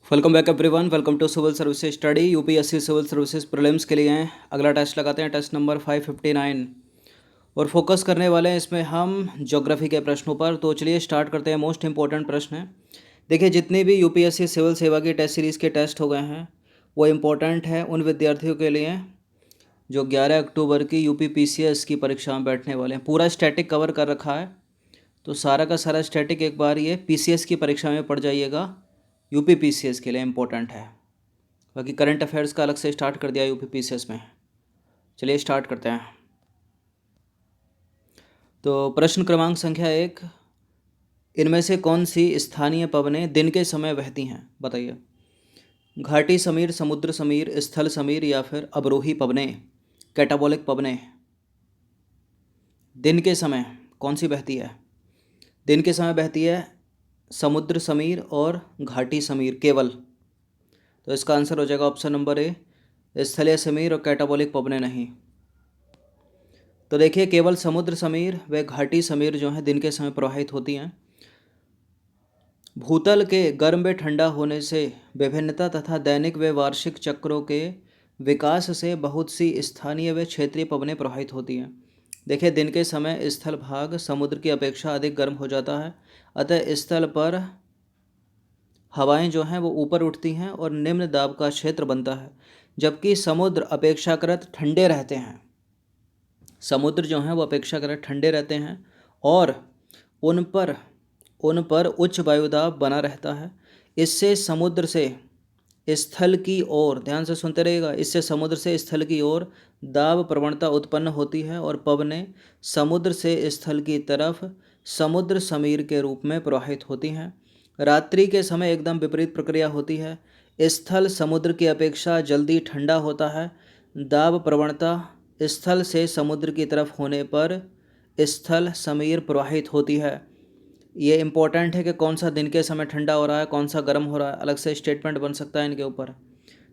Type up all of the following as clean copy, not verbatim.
Welcome back everyone. Welcome to civil services study. UPSC civil services prelims के लिए हैं। अगला टेस्ट लगाते हैं, टेस्ट नंबर 559 और फोकस करने वाले हैं इसमें हम ज्योग्राफी के प्रश्नों पर। तो चलिए स्टार्ट करते हैं। मोस्ट इंपॉर्टेंट प्रश्न है। देखिए, जितने भी यूपीएससी सिविल सेवा की टेस्ट सीरीज़ के टेस्ट हो गए हैं वो इम्पोर्टेंट है उन विद्यार्थियों के लिए जो 11 अक्टूबर की यूपी पीसीएस की परीक्षा में बैठने वाले हैं। पूरा स्टैटिक कवर कर रखा है, तो सारा का सारा स्टैटिक एक बार ये पीसीएस की परीक्षा में पढ़ जाइएगा। यूपी पीसीएस के लिए इम्पोर्टेंट है। बाकी करंट अफेयर्स का अलग से स्टार्ट कर दिया यूपी पीसीएस में। चलिए स्टार्ट करते हैं। तो प्रश्न क्रमांक संख्या 1, इनमें से कौन सी स्थानीय पवनें दिन के समय बहती हैं? बताइए। घाटी समीर, समुद्र समीर, स्थल समीर या फिर अवरोही पवनें, कैटाबोलिक पवनें दिन के समय कौन सी बहती है? दिन के समय बहती है समुद्र समीर और घाटी समीर केवल। तो इसका आंसर हो जाएगा ऑप्शन नंबर ए, स्थलीय समीर और कैटाबोलिक पवनें नहीं। तो देखिए, केवल समुद्र समीर व घाटी समीर जो हैं दिन के समय प्रवाहित होती हैं। भूतल के गर्म व ठंडा होने से विभिन्नता तथा दैनिक व वार्षिक चक्रों के विकास से बहुत सी स्थानीय व क्षेत्रीय पवनें प्रवाहित होती हैं। देखिए, दिन के समय स्थल भाग समुद्र की अपेक्षा अधिक गर्म हो जाता है, अतः स्थल पर हवाएं जो हैं वो ऊपर उठती हैं और निम्न दाब का क्षेत्र बनता है, जबकि समुद्र अपेक्षाकृत ठंडे रहते हैं। समुद्र जो हैं वो अपेक्षाकृत ठंडे रहते हैं और उन पर उच्च वायुदाब बना रहता है। इससे समुद्र से स्थल की ओर, ध्यान से सुनते रहिएगा, इससे समुद्र से स्थल की ओर दाब प्रवणता उत्पन्न होती है और पवनें समुद्र से स्थल की तरफ समुद्र समीर के रूप में प्रवाहित होती हैं। रात्रि के समय एकदम विपरीत प्रक्रिया होती है। स्थल समुद्र की अपेक्षा जल्दी ठंडा होता है। दाब प्रवणता स्थल से समुद्र की तरफ होने पर स्थल समीर प्रवाहित होती है। ये इम्पोर्टेंट है कि कौन सा दिन के समय ठंडा हो रहा है, कौन सा गर्म हो रहा है, अलग से स्टेटमेंट बन सकता है इनके ऊपर।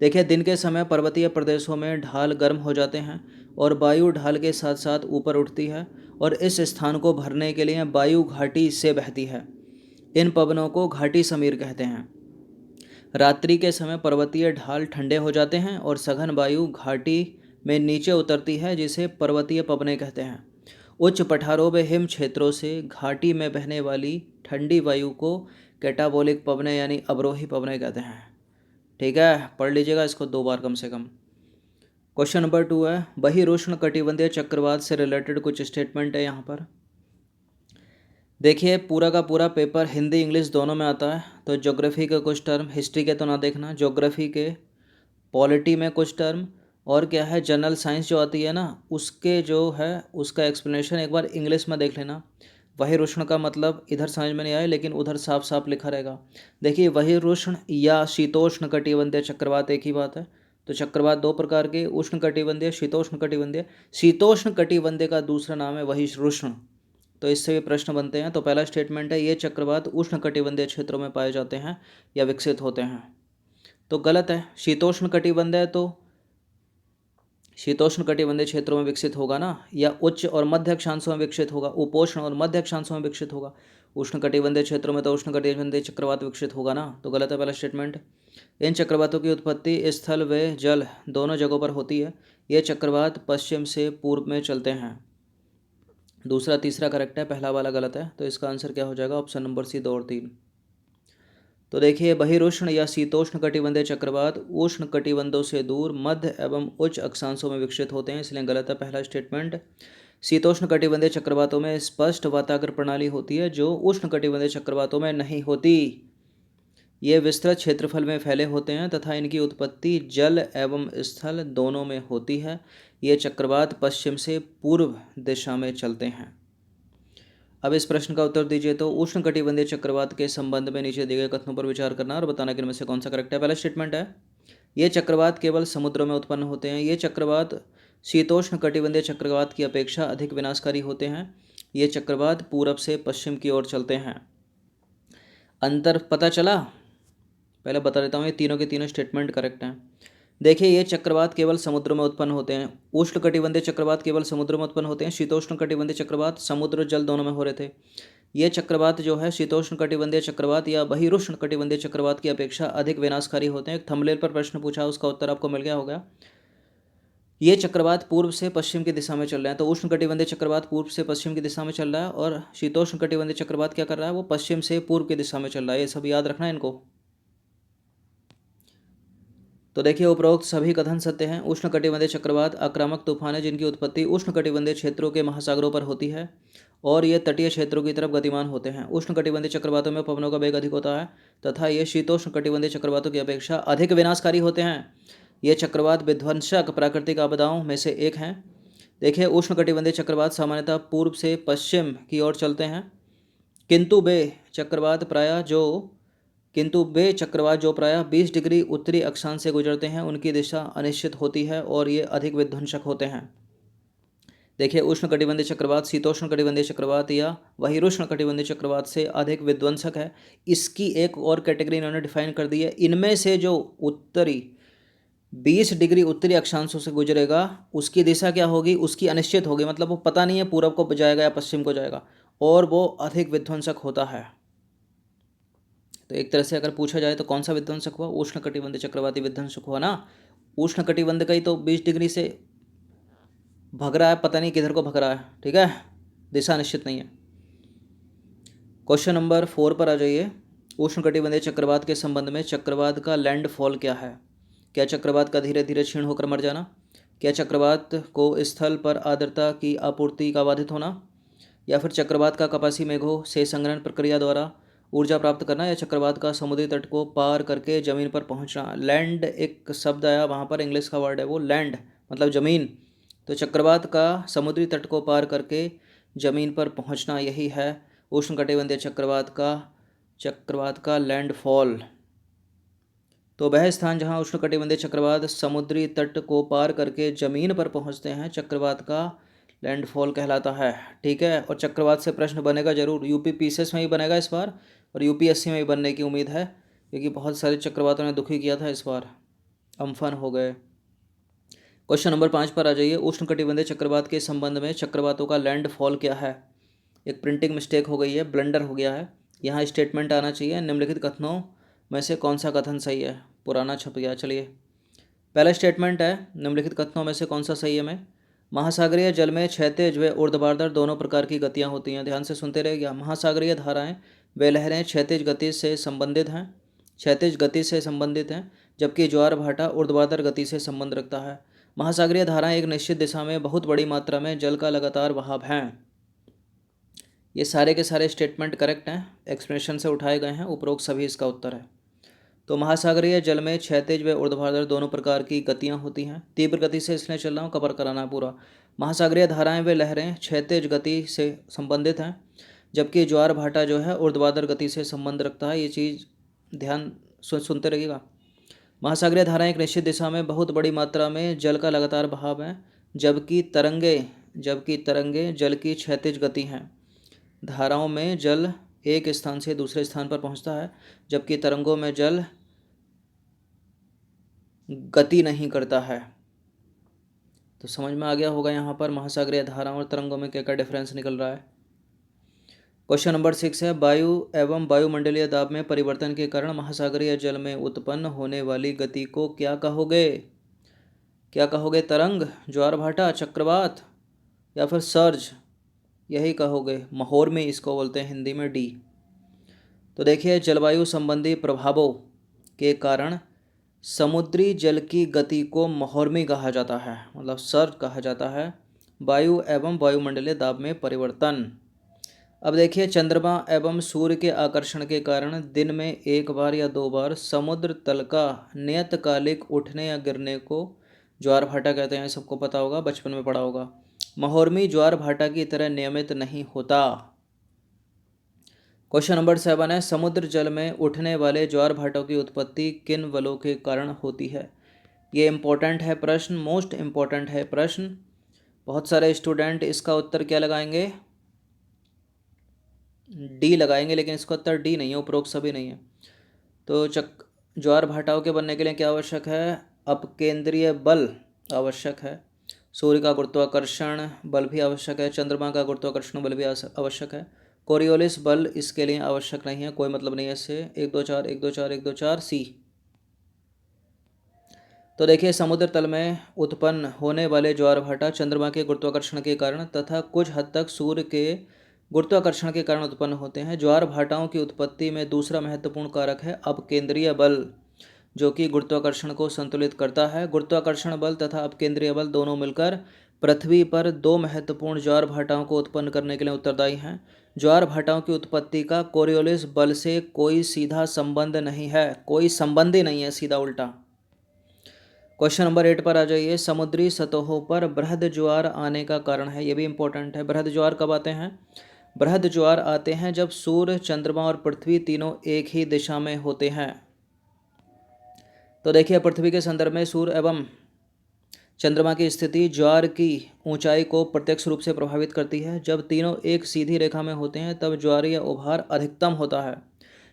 देखिए, दिन के समय पर्वतीय प्रदेशों में ढाल गर्म हो जाते हैं और वायु ढाल के साथ साथ ऊपर उठती है और इस स्थान को भरने के लिए वायु घाटी से बहती है। इन पवनों को घाटी समीर कहते हैं। रात्रि के समय पर्वतीय ढाल ठंडे हो जाते हैं और सघन वायु घाटी में नीचे उतरती है, जिसे पर्वतीय पवनें कहते हैं। उच्च पठारों व हिम क्षेत्रों से घाटी में बहने वाली ठंडी वायु को कैटाबोलिक पवनें यानी अवरोही पवनें कहते हैं। ठीक है, पढ़ लीजिएगा इसको 2 बार कम से कम। क्वेश्चन नंबर 2 है, बहिरुष्ण कटिबंधीय चक्रवात से रिलेटेड कुछ स्टेटमेंट है यहाँ पर। देखिए, पूरा का पूरा पेपर हिंदी इंग्लिश दोनों में आता है, तो ज्योग्राफी के कुछ टर्म, हिस्ट्री के तो ना देखना, ज्योग्राफी के, पॉलिटी में कुछ टर्म और क्या है जनरल साइंस जो आती है ना, उसके जो है उसका एक्सप्लेनेशन एक बार इंग्लिश में देख लेना। बहिरुष्ण का मतलब इधर समझ में नहीं आया, लेकिन उधर साफ साफ लिखा रहेगा। देखिए, बहिरुष्ण या शीतोष्ण कटिबंधीय चक्रवात एक ही बात है। तो चक्रवात 2 प्रकार के, उष्ण कटिबंधीय, शीतोष्ण कटिबंधीय। शीतोष्ण कटिबंधीय का दूसरा नाम है बहिरुष्ण। तो इससे भी प्रश्न बनते हैं। तो पहला स्टेटमेंट है, ये चक्रवात उष्ण कटिबंधीय क्षेत्रों में पाए जाते हैं या विकसित होते हैं। तो गलत है। शीतोष्ण कटिबंधीय तो शीतोष्ण कटिबंधीय क्षेत्रों में विकसित होगा ना, या उच्च और मध्य अक्षांशों में विकसित होगा, उपोष्ण और मध्य अक्षांशों में विकसित होगा। उष्ण कटिबंधीय क्षेत्रों में तो उष्ण कटिबंधीय चक्रवात विकसित होगा ना, तो गलत है पहला स्टेटमेंट। इन चक्रवातों की उत्पत्ति स्थल व जल दोनों जगहों पर होती है। ये चक्रवात पश्चिम से पूर्व में चलते हैं। दूसरा तीसरा करेक्ट है, पहला वाला गलत है। तो इसका आंसर क्या हो जाएगा? ऑप्शन नंबर सी 2 और 3। तो देखिए, बहिरुष्ण या शीतोष्ण कटिबंधीय चक्रवात उष्ण कटिबंधों से दूर मध्य एवं उच्च अक्षांशों में विकसित होते हैं, इसलिए गलत है पहला स्टेटमेंट। शीतोष्ण कटिबंधीय चक्रवातों में स्पष्ट वातागर प्रणाली होती है, जो उष्ण कटिबंधीय चक्रवातों में नहीं होती। ये विस्तृत क्षेत्रफल में फैले होते हैं तथा इनकी उत्पत्ति जल एवं स्थल दोनों में होती है। ये चक्रवात पश्चिम से पूर्व दिशा में चलते हैं। अब इस प्रश्न का उत्तर दीजिए। तो उष्णकटिबंधीय चक्रवात के संबंध में नीचे दिए गए कथनों पर विचार करना और बताना कि इनमें से कौन सा करेक्ट है। पहला स्टेटमेंट है, ये चक्रवात केवल समुद्रों में उत्पन्न होते हैं। ये चक्रवात शीतोष्ण कटिबंधीय चक्रवात की अपेक्षा अधिक विनाशकारी होते हैं। ये चक्रवात पूरब से पश्चिम की ओर चलते हैं। अंतर पता चला? पहले बता देता हूँ, ये तीनों के तीनों स्टेटमेंट करेक्ट हैं। देखिए, ये चक्रवात केवल समुद्र में उत्पन्न होते हैं। उष्ण कटिबंधीय चक्रवात केवल समुद्र में उत्पन्न होते हैं। शीतोष्ण कटिबंधीय चक्रवात समुद्र और जल दोनों में हो रहे थे। ये चक्रवात जो है शीतोष्ण कटिबंधीय चक्रवात या बहिरुष्ण कटिबंधीय चक्रवात की अपेक्षा अधिक विनाशकारी होते हैं। एक थंबनेल पर प्रश्न पूछा, उसका उत्तर आपको मिल गया होगा। ये चक्रवात पूर्व से पश्चिम की दिशा में चल रहे हैं। तो उष्ण कटिबंधीय चक्रवात पूर्व से पश्चिम की दिशा में चल रहा है और शीतोष्ण कटिबंधीय चक्रवात क्या कर रहा है, वो पश्चिम से पूर्व की दिशा में चल रहा है। ये सब याद रखना है इनको। तो देखिए, उपरोक्त सभी कथन सत्य हैं। उष्ण कटिबंधीय चक्रवात आक्रामक तूफान है जिनकी उत्पत्ति उष्ण कटिबंधीय क्षेत्रों के महासागरों पर होती है और ये तटीय क्षेत्रों की तरफ गतिमान होते हैं। उष्ण कटिबंधीय चक्रवातों में पवनों का वेग अधिक होता है तथा ये शीतोष्ण कटिबंधीय चक्रवातों की अपेक्षा अधिक विनाशकारी होते हैं। ये चक्रवात विध्वंसक प्राकृतिक आपदाओं में से एक हैं। देखिए, उष्ण कटिबंधीय चक्रवात सामान्यतः पूर्व से पश्चिम की ओर चलते हैं, किंतु वे चक्रवात जो प्रायः 20 डिग्री उत्तरी अक्षांश से गुजरते हैं उनकी दिशा अनिश्चित होती है और ये अधिक विध्वंसक होते हैं। देखिए, उष्ण कटिबंधीय चक्रवात शीतोष्ण कटिबंधीय चक्रवात या बहिरुष्ण कटिबंधीय चक्रवात से अधिक विध्वंसक है। इसकी एक और कैटेगरी इन्होंने डिफाइन कर दी है। इनमें से जो उत्तरी 20 डिग्री उत्तरी अक्षांशों से गुजरेगा उसकी दिशा क्या होगी, उसकी अनिश्चित होगी, मतलब वो पता नहीं है पूर्व को जाएगा या पश्चिम को जाएगा, और वो अधिक विध्वंसक होता है। तो एक तरह से अगर पूछा जाए तो कौन सा विध्वंसक हुआ, उष्ण कटिबंधीय चक्रवाती विध्वंसक हुआ ना। उष्ण कटिबंध का ही तो 20 डिग्री से भग रहा है, पता नहीं किधर को भग रहा है, ठीक है, दिशा निश्चित नहीं है। क्वेश्चन नंबर 4 पर आ जाइए। उष्ण कटिबंधीय चक्रवात के संबंध में चक्रवात का लैंडफॉल क्या है? क्या चक्रवात का धीरे धीरे क्षीण होकर मर जाना? क्या चक्रवात को स्थल पर आर्द्रता की आपूर्ति का बाधित होना? या फिर चक्रवात का कपासी मेघों से संग्रहण प्रक्रिया द्वारा ऊर्जा प्राप्त करना? या चक्रवात का समुद्री तट को पार करके जमीन पर पहुंचना? लैंड एक शब्द आया वहाँ पर, इंग्लिश का वर्ड है वो लैंड, मतलब ज़मीन। तो चक्रवात का समुद्री तट को पार करके जमीन पर पहुंचना, यही है उष्ण कटिबंधीय चक्रवात का लैंडफॉल। तो वह स्थान जहां उष्ण कटिबंधीय चक्रवात समुद्री तट को पार करके जमीन पर पहुंचते हैं चक्रवात का लैंडफॉल कहलाता है, ठीक है। और चक्रवात से प्रश्न बनेगा जरूर, यूपी पीसीएस में ही बनेगा इस बार और यूपीएससी में ही बनने की उम्मीद है, क्योंकि बहुत सारे चक्रवातों ने दुखी किया था इस बार, अम्फन हो गए। क्वेश्चन नंबर 5 पर आ जाइए। उष्ण कटिबंधीय चक्रवात के संबंध में चक्रवातों का लैंडफॉल क्या है? एक प्रिंटिंग मिस्टेक हो गई है, ब्लंडर हो गया है, यहाँ स्टेटमेंट आना चाहिए निम्नलिखित कथनों में से कौन सा कथन सही है, पुराना छप गया। चलिए, पहला स्टेटमेंट है निम्नलिखित कथनों में से कौन सा सही है। में महासागरीय जल में क्षैतिज व ऊर्ध्वाधर दोनों प्रकार की गतियाँ होती हैं। ध्यान से सुनते रहिएगा। महासागरीय धाराएं व लहरें क्षैतिज गति से संबंधित हैं, जबकि ज्वार भाटा ऊर्ध्वाधर गति से संबंध रखता है। महासागरीय धाराएं एक निश्चित दिशा में बहुत बड़ी मात्रा में जल का लगातार बहाव हैं। ये सारे के सारे स्टेटमेंट करेक्ट हैं, एक्सप्लेनेशन से उठाए गए हैं, उपरोक्त सभी इसका उत्तर है। तो महासागरीय जल में क्षैतिज व ऊर्ध्वाधर दोनों प्रकार की गतियाँ होती हैं। तीव्र गति से इसलिए चल रहा हूँ, कवर कराना है पूरा। महासागरीय धाराएं व लहरें क्षैतिज गति से संबंधित हैं, जबकि ज्वार भाटा जो है ऊर्ध्वाधर गति से संबंध रखता है। ये चीज़ ध्यान सुनते रहिएगा। महासागरीय धाराएं एक निश्चित दिशा में बहुत बड़ी मात्रा में जल का लगातार बहाव है, जबकि तरंगे जल की क्षैतिज गति हैं। धाराओं में जल एक स्थान से दूसरे स्थान पर पहुंचता है, जबकि तरंगों में जल गति नहीं करता है। तो समझ में आ गया होगा यहाँ पर महासागरीय धाराओं और तरंगों में क्या क्या डिफरेंस निकल रहा है। क्वेश्चन नंबर 6 है, वायु एवं वायुमंडलीय दाब में परिवर्तन के कारण महासागरीय जल में उत्पन्न होने वाली गति को क्या कहोगे? तरंग, ज्वार भाटा, चक्रवात या फिर सर्ज? यही कहोगे, महोर्मी इसको बोलते हैं हिंदी में, डी। तो देखिए, जलवायु संबंधी प्रभावों के कारण समुद्री जल की गति को महोर्मी कहा जाता है, मतलब सर्ज कहा जाता है। वायु एवं वायुमंडलीय दाब में परिवर्तन। अब देखिए, चंद्रमा एवं सूर्य के आकर्षण के कारण दिन में एक बार या 2 बार समुद्र तल का नियतकालिक उठने या गिरने को ज्वार भाटा कहते हैं। सबको पता होगा, बचपन में पढ़ा होगा। महोर्मी ज्वार भाटा की तरह नियमित नहीं होता। क्वेश्चन नंबर 7 है, समुद्र जल में उठने वाले ज्वार भाटों की उत्पत्ति किन बलों के कारण होती है? ये इम्पोर्टेंट है प्रश्न, मोस्ट इम्पोर्टेंट है प्रश्न। बहुत सारे स्टूडेंट इसका उत्तर क्या लगाएंगे? डी लगाएंगे, लेकिन इसका उत्तर डी नहीं है, उपरोक्त सभी नहीं है। तो ज्वार भाटाओं के बनने के लिए क्या आवश्यक है? अपकेंद्रीय बल आवश्यक है। सूर्य का गुरुत्वाकर्षण बल भी आवश्यक है। चंद्रमा का गुरुत्वाकर्षण बल भी आवश्यक है। कोरियोलिस बल इसके लिए आवश्यक नहीं है, कोई मतलब नहीं है इससे। 1 2 4 1 2 4 1 2 4 सी। तो देखिए समुद्र तल में उत्पन्न होने वाले ज्वार भाटा चंद्रमा के गुरुत्वाकर्षण के कारण तथा कुछ हद तक सूर्य के गुरुत्वाकर्षण के कारण उत्पन्न होते हैं। ज्वार भाटाओं की उत्पत्ति में दूसरा महत्वपूर्ण कारक है अपकेंद्रीय बल, जो कि गुरुत्वाकर्षण को संतुलित करता है। गुरुत्वाकर्षण बल तथा अपकेंद्रीय बल दोनों मिलकर पृथ्वी पर दो महत्वपूर्ण ज्वार भाटाओं को उत्पन्न करने के लिए उत्तरदायी हैं। ज्वार भाटाओं की उत्पत्ति का कोरियोलिस बल से कोई सीधा संबंध नहीं है, कोई संबंध ही नहीं है, सीधा उल्टा। क्वेश्चन नंबर 8 पर आ जाइए। समुद्री सतहों पर बृहद ज्वार आने का कारण है, ये भी इंपॉर्टेंट है। बृहद ज्वार कब आते हैं? बृहद ज्वार आते हैं जब सूर्य, चंद्रमा और पृथ्वी तीनों एक ही दिशा में होते हैं। तो देखिए पृथ्वी के संदर्भ में सूर्य एवं चंद्रमा की स्थिति ज्वार की ऊंचाई को प्रत्यक्ष रूप से प्रभावित करती है। जब तीनों एक सीधी रेखा में होते हैं तब ज्वारीय उभार अधिकतम होता है,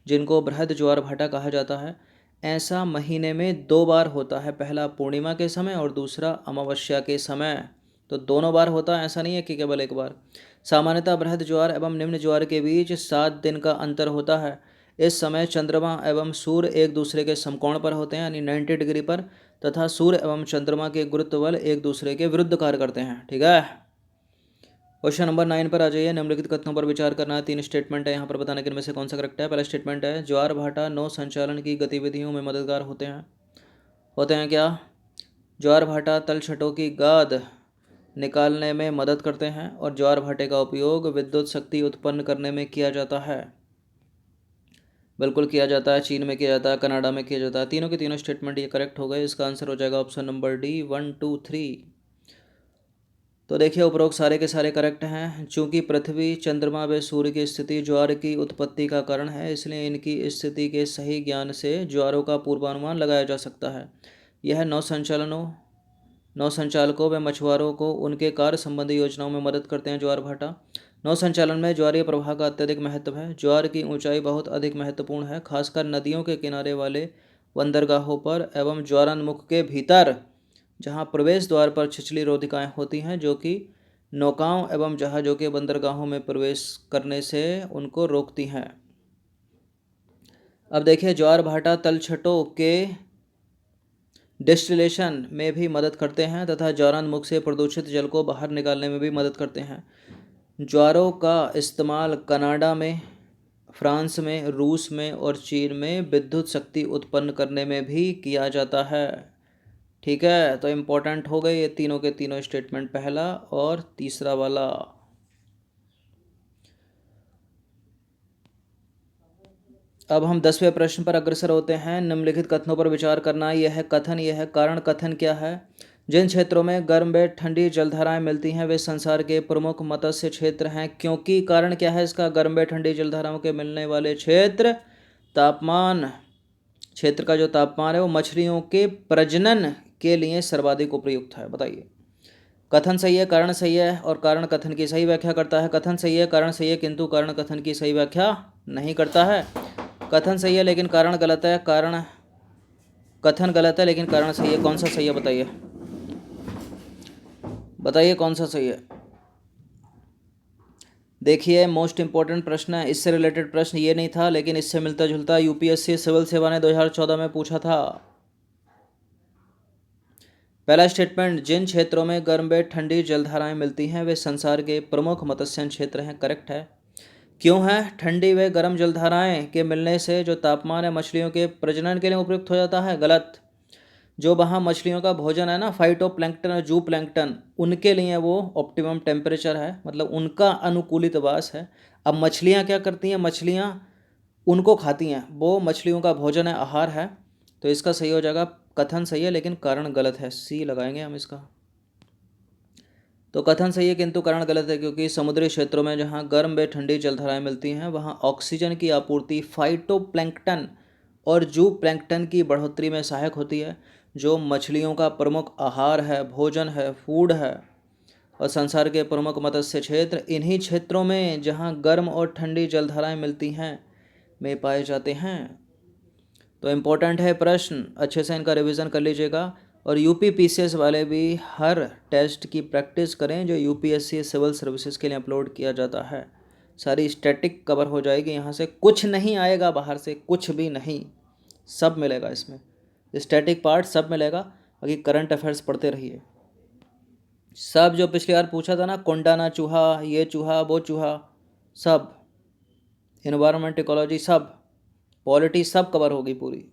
जिनको बृहद ज्वार भाटा कहा जाता है। ऐसा महीने में 2 बार होता है, पहला पूर्णिमा के समय और दूसरा अमावस्या के समय। तो दोनों बार होता है, ऐसा नहीं है कि केवल एक बार। सामान्यतः बृहद ज्वार एवं निम्न ज्वार के बीच 7 दिन का अंतर होता है। इस समय चंद्रमा एवं सूर्य एक दूसरे के समकोण पर होते हैं, यानी 90 डिग्री पर, तथा सूर्य एवं चंद्रमा के गुरुत्व बल एक दूसरे के विरुद्ध कार्य करते हैं। ठीक है। क्वेश्चन नंबर 9 पर आ जाइए। निम्नलिखित कथनों पर विचार करना है। 3 स्टेटमेंट है, यहाँ पर बताने के इनमें से कौन सा करेक्ट है। पहला स्टेटमेंट है ज्वार भाटा नौ संचालन की गतिविधियों में मददगार होते हैं क्या? ज्वार भाटा तलछटों की गाद निकालने में मदद करते हैं और ज्वार भाटे का उपयोग विद्युत शक्ति उत्पन्न करने में किया जाता है। बिल्कुल किया जाता है, चीन में किया जाता है, कनाडा में किया जाता है। तीनों के तीनों स्टेटमेंट ये करेक्ट हो गए। इसका आंसर हो जाएगा ऑप्शन नंबर डी 1 2 3। तो देखिए उपरोक्त सारे के सारे करेक्ट हैं। चूंकि पृथ्वी, चंद्रमा व सूर्य की स्थिति ज्वार की उत्पत्ति का कारण है, इसलिए इनकी स्थिति के सही ज्ञान से ज्वारों का पूर्वानुमान लगाया जा सकता है। यह नौसंचालकों व मछुआरों को उनके कार्य संबंधी योजनाओं में मदद करते हैं। ज्वार भाटा नौसंचालन में ज्वारीय प्रवाह का अत्यधिक महत्व है। ज्वार की ऊंचाई बहुत अधिक महत्वपूर्ण है, खासकर नदियों के किनारे वाले बंदरगाहों पर एवं ज्वारान्मुख के भीतर, जहां प्रवेश द्वार पर छिछली रोधिकाएं होती हैं, जो कि नौकाओं एवं जहाज़ों के बंदरगाहों में प्रवेश करने से उनको रोकती हैं। अब देखिए ज्वार भाटा तलछटों के डिस्टिलेशन में भी मदद करते हैं तथा ज्वारान्मुख से प्रदूषित जल को बाहर निकालने में भी मदद करते हैं। ज्वारों का इस्तेमाल कनाडा में, फ्रांस में, रूस में और चीन में विद्युत शक्ति उत्पन्न करने में भी किया जाता है। ठीक है, तो इम्पोर्टेंट हो गए ये तीनों के तीनों स्टेटमेंट, पहला और तीसरा वाला। अब हम 10वें प्रश्न पर अग्रसर होते हैं। निम्नलिखित कथनों पर विचार करना। यह है कथन, यह है कारण। कथन क्या है? जिन क्षेत्रों में गर्म व ठंडी जलधाराएं मिलती हैं वे संसार के प्रमुख मत्स्य क्षेत्र हैं। क्योंकि कारण क्या है इसका? गर्म व ठंडी जलधाराओं के मिलने वाले क्षेत्र, तापमान, क्षेत्र का जो तापमान है वो मछलियों के प्रजनन के लिए सर्वाधिक उपयुक्त है। बताइए। कथन सही है, कारण सही है और कारण कथन की सही व्याख्या करता है। कथन सही है, कारण सही है, किंतु कारण कथन की सही व्याख्या नहीं करता है। कथन सही है लेकिन कारण गलत है, कथन गलत है लेकिन कारण सही है। कौन सा सही है बताइए, बताइए कौन सा सही है। देखिए मोस्ट इंपॉर्टेंट प्रश्न है, इससे रिलेटेड प्रश्न ये नहीं था लेकिन इससे मिलता जुलता यूपीएससी सिविल सेवा ने 2014 में पूछा था। पहला स्टेटमेंट, जिन क्षेत्रों में गर्म व ठंडी जलधाराएं मिलती हैं वे संसार के प्रमुख मत्स्य क्षेत्र हैं। करेक्ट है। क्यों है? ठंडी व गर्म जलधाराएं के मिलने से जो तापमान है मछलियों के प्रजनन के लिए उपयुक्त हो जाता है। गलत। जो वहाँ मछलियों का भोजन है ना, फाइटोप्लैंक्टन और जू प्लैंक्टन, उनके लिए वो ऑप्टिमम टेम्परेचर है, मतलब उनका अनुकूलित वास है। अब मछलियाँ क्या करती हैं? मछलियाँ उनको खाती हैं, वो मछलियों का भोजन है, आहार है। तो इसका सही हो जाएगा, कथन सही है लेकिन कारण गलत है, सी लगाएंगे हम इसका। तो कथन सही है किंतु कारण गलत है, क्योंकि समुद्री क्षेत्रों में जहाँ गर्म व ठंडी जलधाराएं मिलती हैं वहाँ ऑक्सीजन की आपूर्ति फाइटोप्लैंक्टन और जू प्लैंक्टन की बढ़ोतरी में सहायक होती है, जो मछलियों का प्रमुख आहार है, भोजन है, फूड है। और संसार के प्रमुख मत्स्य क्षेत्र इन्हीं क्षेत्रों में जहाँ गर्म और ठंडी जलधाराएं मिलती हैं में पाए जाते हैं। तो इम्पोर्टेंट है प्रश्न, अच्छे से इनका रिवीजन कर लीजिएगा। और यूपी पीसीएस वाले भी हर टेस्ट की प्रैक्टिस करें जो यूपीएससी सिविल सर्विसेज के लिए अपलोड किया जाता है। सारी स्टैटिक कवर हो जाएगी, यहाँ से कुछ नहीं आएगा बाहर से, कुछ भी नहीं, सब मिलेगा इसमें, स्टैटिक पार्ट सब मिलेगा। बाकी करंट अफेयर्स पढ़ते रहिए। सब जो पिछली बार पूछा था ना, कोंडाना चूहा, ये चूहा, वो चूहा, सब, इन्वायरमेंट, इकोलॉजी, सब, पॉलिटी, सब कवर होगी पूरी।